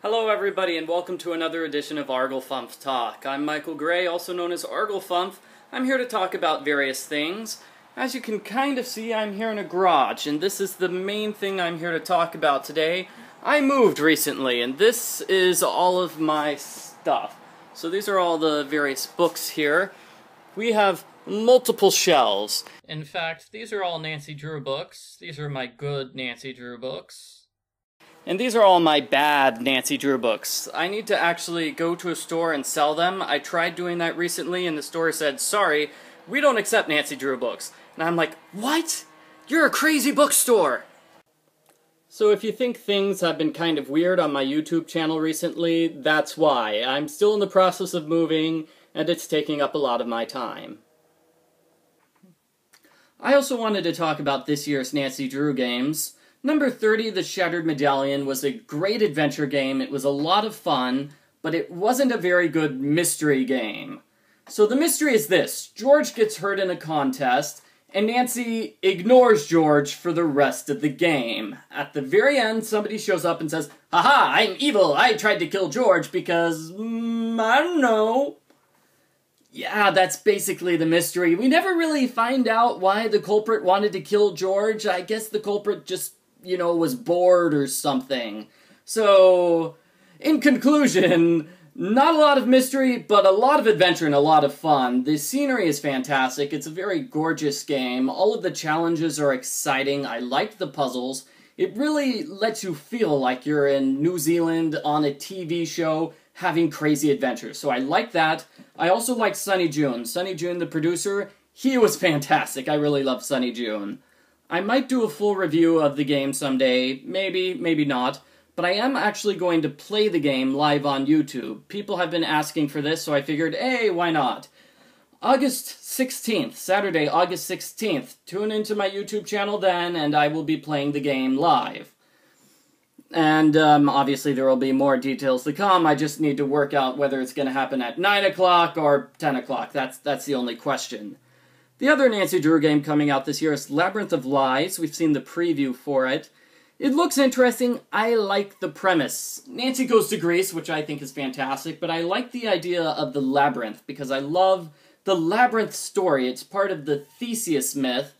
Hello everybody and welcome to another edition of Arglefumph Talk. I'm Michael Gray, also known as Arglefumph. I'm here to talk about various things. As you can kind of see, I'm here in a garage, and this is the main thing I'm here to talk about today. I moved recently, and this is all of my stuff. So these are all the various books here. We have multiple shelves. In fact, these are all Nancy Drew books. These are my good Nancy Drew books. And these are all my bad Nancy Drew books. I need to actually go to a store and sell them. I tried doing that recently and the store said, sorry, we don't accept Nancy Drew books. And I'm like, what? You're a crazy bookstore! So if you think things have been kind of weird on my YouTube channel recently, that's why. I'm still in the process of moving, and it's taking up a lot of my time. I also wanted to talk about this year's Nancy Drew games. Number 30, The Shattered Medallion, was a great adventure game. It was a lot of fun, but it wasn't a very good mystery game. So the mystery is this: George gets hurt in a contest, and Nancy ignores George for the rest of the game. At the very end, somebody shows up and says, "Haha, I'm evil, I tried to kill George because, I don't know." Yeah, that's basically the mystery. We never really find out why the culprit wanted to kill George. I guess the culprit just, was bored or something. So, in conclusion, not a lot of mystery, but a lot of adventure and a lot of fun. The scenery is fantastic. It's a very gorgeous game. All of the challenges are exciting. I liked the puzzles. It really lets you feel like you're in New Zealand on a TV show having crazy adventures. So I like that. I also like Sunny June. Sunny June, the producer, he was fantastic. I really love Sunny June. I might do a full review of the game someday. Maybe, maybe not. But I am actually going to play the game live on YouTube. People have been asking for this, so I figured, hey, why not? August 16th, Saturday, August 16th. Tune into my YouTube channel then, and I will be playing the game live. And obviously there will be more details to come. I just need to work out whether it's going to happen at 9 o'clock or 10 o'clock. That's the only question. The other Nancy Drew game coming out this year is Labyrinth of Lies. We've seen the preview for it. It looks interesting. I like the premise. Nancy goes to Greece, which I think is fantastic, but I like the idea of the labyrinth because I love the labyrinth story. It's part of the Theseus myth.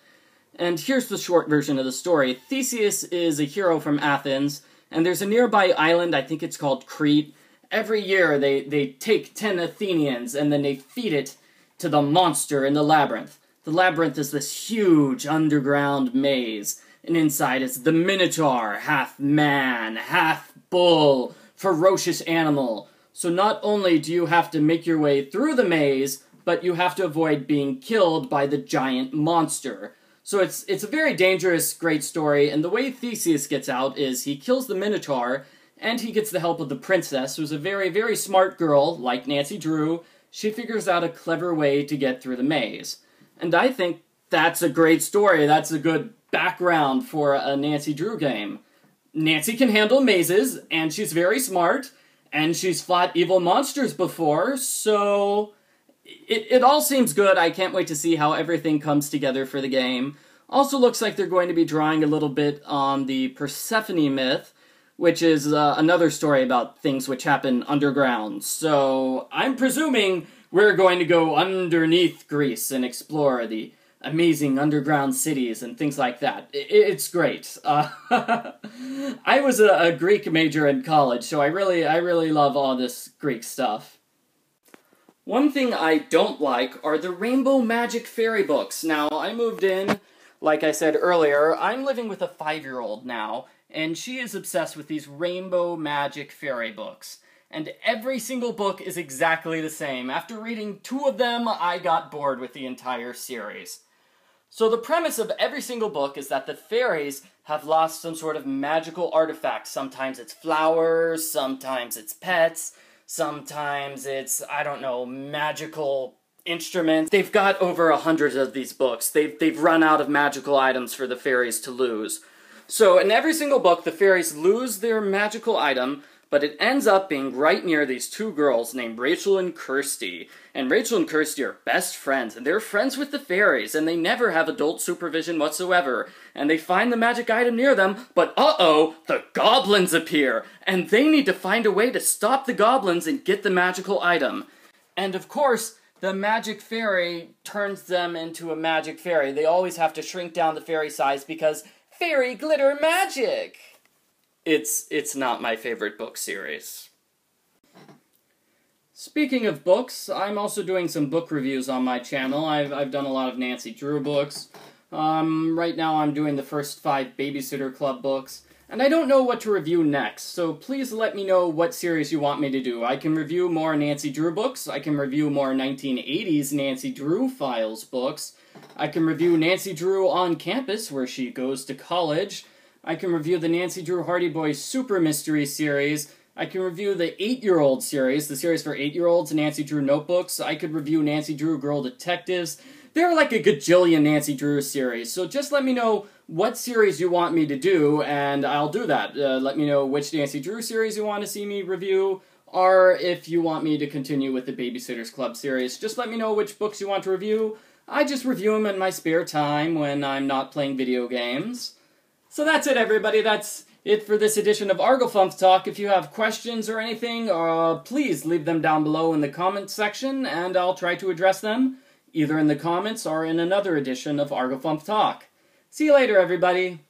And here's the short version of the story. Theseus is a hero from Athens, and there's a nearby island, I think it's called Crete. Every year they take 10 Athenians and then they feed it to the monster in the labyrinth. The labyrinth is this huge underground maze, and inside is the Minotaur, half man, half bull, ferocious animal. So not only do you have to make your way through the maze, but you have to avoid being killed by the giant monster. So it's a very dangerous, great story, and the way Theseus gets out is he kills the Minotaur, and he gets the help of the princess, who's a very, very smart girl, like Nancy Drew. She figures out a clever way to get through the maze. And I think that's a great story. That's a good background for a Nancy Drew game. Nancy can handle mazes, and she's very smart, and she's fought evil monsters before, so it all seems good. I can't wait to see how everything comes together for the game. Also looks like they're going to be drawing a little bit on the Persephone myth, which is another story about things which happen underground. So I'm presuming we're going to go underneath Greece and explore the amazing underground cities and things like that. It's great. I was a Greek major in college, so I really love all this Greek stuff. One thing I don't like are the rainbow magic fairy books. Now, I moved in, like I said earlier, I'm living with a 5-year-old now, and she is obsessed with these rainbow magic fairy books. And every single book is exactly the same. After reading 2 of them, I got bored with the entire series. So the premise of every single book is that the fairies have lost some sort of magical artifact. Sometimes it's flowers, sometimes it's pets, sometimes it's, I don't know, magical instruments. They've got over 100 of these books. They've run out of magical items for the fairies to lose. So in every single book, the fairies lose their magical item, But it ends up being right near these two girls named Rachel and Kirsty. And Rachel and Kirsty are best friends, and they're friends with the fairies, and they never have adult supervision whatsoever. And they find the magic item near them, but uh-oh, the goblins appear! And they need to find a way to stop the goblins and get the magical item. And of course, the magic fairy turns them into a magic fairy. They always have to shrink down the fairy size because fairy glitter magic! It's not my favorite book series. Speaking of books, I'm also doing some book reviews on my channel. I've done a lot of Nancy Drew books. Right now I'm doing the first 5 Babysitter Club books. And I don't know what to review next, so please let me know what series you want me to do. I can review more Nancy Drew books. I can review more 1980s Nancy Drew Files books. I can review Nancy Drew on campus, where she goes to college. I can review the Nancy Drew Hardy Boys Super Mystery series. I can review the 8-year-old series, the series for 8-year-olds, Nancy Drew Notebooks. I could review Nancy Drew Girl Detectives. There are like a gajillion Nancy Drew series, so just let me know what series you want me to do, and I'll do that. Let me know which Nancy Drew series you want to see me review, or if you want me to continue with the Babysitters Club series. Just let me know which books you want to review. I just review them in my spare time when I'm not playing video games. So that's it, everybody. That's it for this edition of Arglefumph Talk. If you have questions or anything, please leave them down below in the comments section, and I'll try to address them, either in the comments or in another edition of Arglefumph Talk. See you later, everybody.